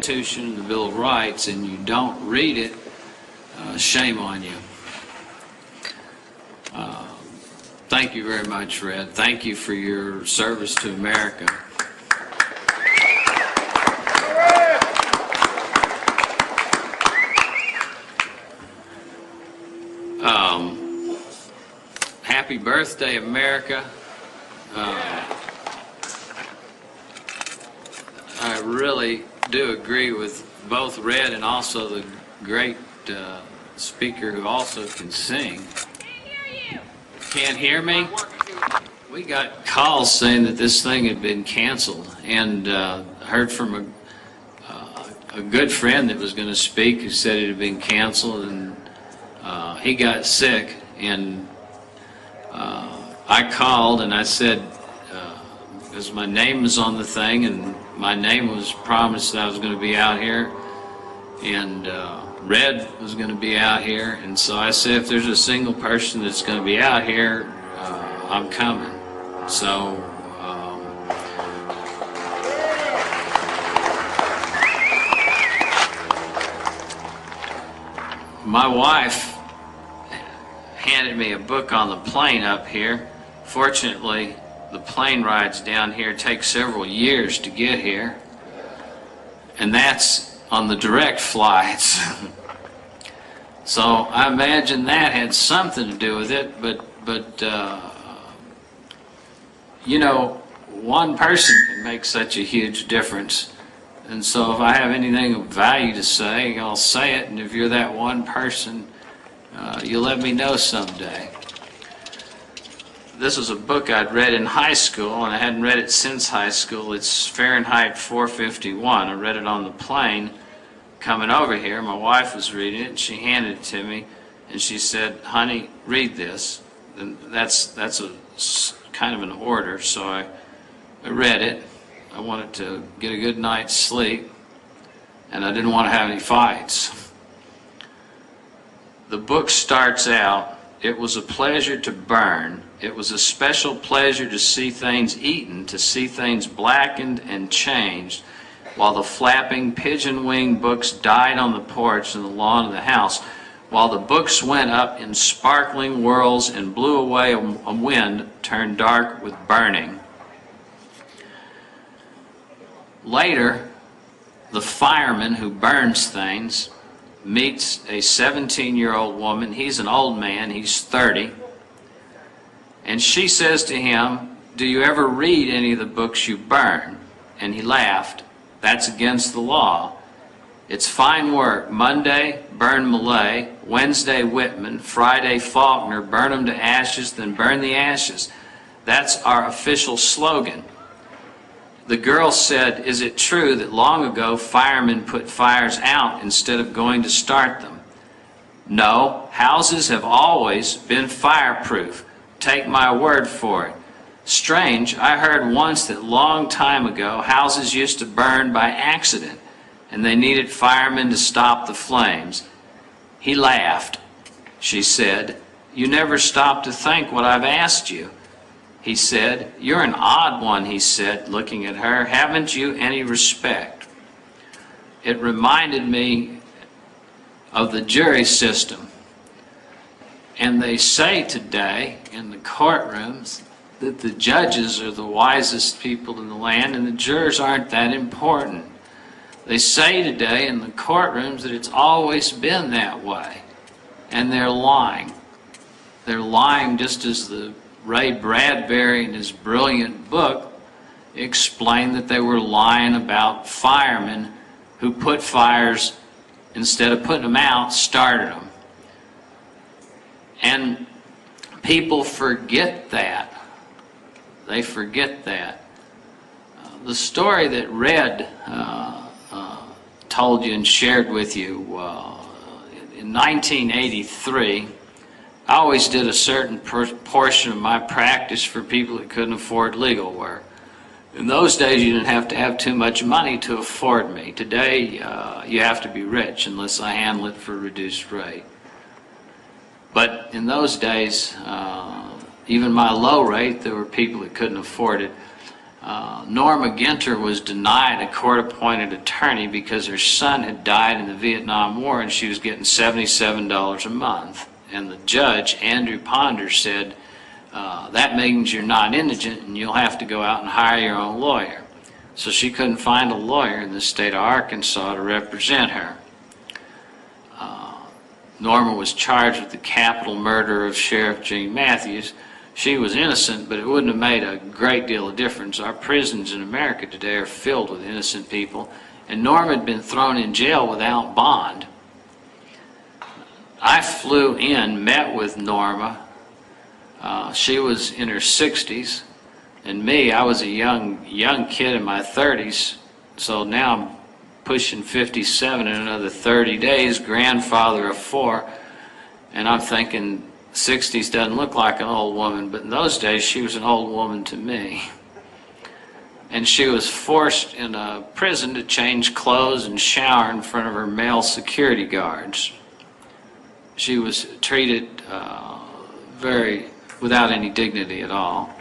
Constitution and the Bill of Rights and you don't read it, shame on you. Thank you very much, Red. Thank you for your service to America. Happy birthday, America. I really do agree with both Red and also the great speaker who also can sing. Can't hear me? We got calls saying that this thing had been canceled, and heard from a good friend that was going to speak who said it had been canceled, and he got sick, and I called and I said, because my name was on the thing and my name was promised that I was going to be out here, and Red was going to be out here, and so I said, if there's a single person that's going to be out here, I'm coming. So my wife handed me a book on the plane up here. Fortunately, the plane rides down here take several years to get here, and that's on the direct flights. So I imagine that had something to do with it, but you know, one person can make such a huge difference. And so if I have anything of value to say, I'll say it, and if you're that one person, you'll let me know someday. This was a book I'd read in high school, and I hadn't read it since high school. It's Fahrenheit 451. I read it on the plane coming over here. My wife was reading it, and she handed it to me, and she said, honey, read this. And that's a kind of an order, so I read it. I wanted to get a good night's sleep, and I didn't want to have any fights. The book starts out, it was a pleasure to burn. It was a special pleasure to see things eaten, to see things blackened and changed, while the flapping pigeon-wing books died on the porch and the lawn of the house, while the books went up in sparkling whirls and blew away a wind turned dark with burning. Later, the fireman who burns things meets a 17-year-old woman. He's an old man, he's 30. And she says to him, do you ever read any of the books you burn? And he laughed. That's against the law. It's fine work. Monday, burn Millay. Wednesday, Whitman. Friday, Faulkner. Burn them to ashes, then burn the ashes. That's our official slogan. The girl said, is it true that long ago firemen put fires out instead of going to start them? No, houses have always been fireproof. Take my word for it. Strange, I heard once that long time ago houses used to burn by accident and they needed firemen to stop the flames. He laughed. She said, you never stop to think what I've asked you. He said, you're an odd one, he said, looking at her. Haven't you any respect? It reminded me of the jury system. And they say today in the courtrooms that the judges are the wisest people in the land and the jurors aren't that important. They say today in the courtrooms that it's always been that way. And they're lying. They're lying just as the Ray Bradbury in his brilliant book explained that they were lying about firemen who put fires, instead of putting them out, started them. And people forget that. They forget that. The story that Red told you and shared with you, in 1983, I always did a certain portion of my practice for people that couldn't afford legal work. In those days, you didn't have to have too much money to afford me. Today, you have to be rich unless I handle it for a reduced rate. But in those days, even my low rate, there were people that couldn't afford it. Norma Ginter was denied a court-appointed attorney because her son had died in the Vietnam War and she was getting $77 a month. And the judge, Andrew Ponder, said, that means you're not indigent and you'll have to go out and hire your own lawyer. So she couldn't find a lawyer in the state of Arkansas to represent her. Norma was charged with the capital murder of Sheriff Gene Matthews. She was innocent, but it wouldn't have made a great deal of difference. Our prisons in America today are filled with innocent people, and Norma had been thrown in jail without bond. I flew in, met with Norma. She was in her 60s, and me, I was a young kid in my 30s, so now I'm pushing 57 in another 30 days, grandfather of 4, and I'm thinking 60s doesn't look like an old woman, but in those days she was an old woman to me. And she was forced in a prison to change clothes and shower in front of her male security guards. She was treated without any dignity at all.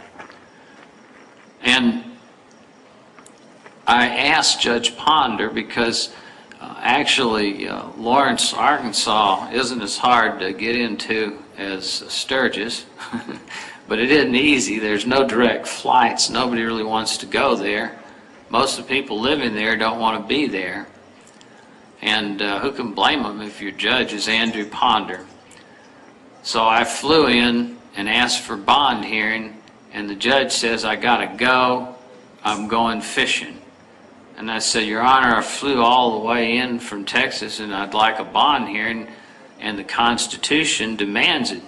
And I asked Judge Ponder because actually Lawrence, Arkansas isn't as hard to get into as Sturges, but it isn't easy. There's no direct flights. Nobody really wants to go there. Most of the people living there don't want to be there. And who can blame them if your judge is Andrew Ponder? So I flew in and asked for bond hearing, and the judge says, I gotta go, I'm going fishing. And I said, Your Honor, I flew all the way in from Texas and I'd like a bond hearing, and the Constitution demands it.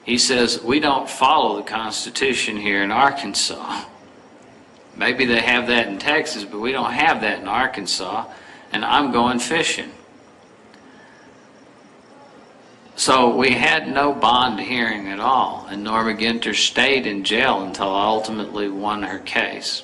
He says, we don't follow the Constitution here in Arkansas. Maybe they have that in Texas, but we don't have that in Arkansas, and I'm going fishing. So we had no bond hearing at all, and Norma Ginter stayed in jail until I ultimately won her case.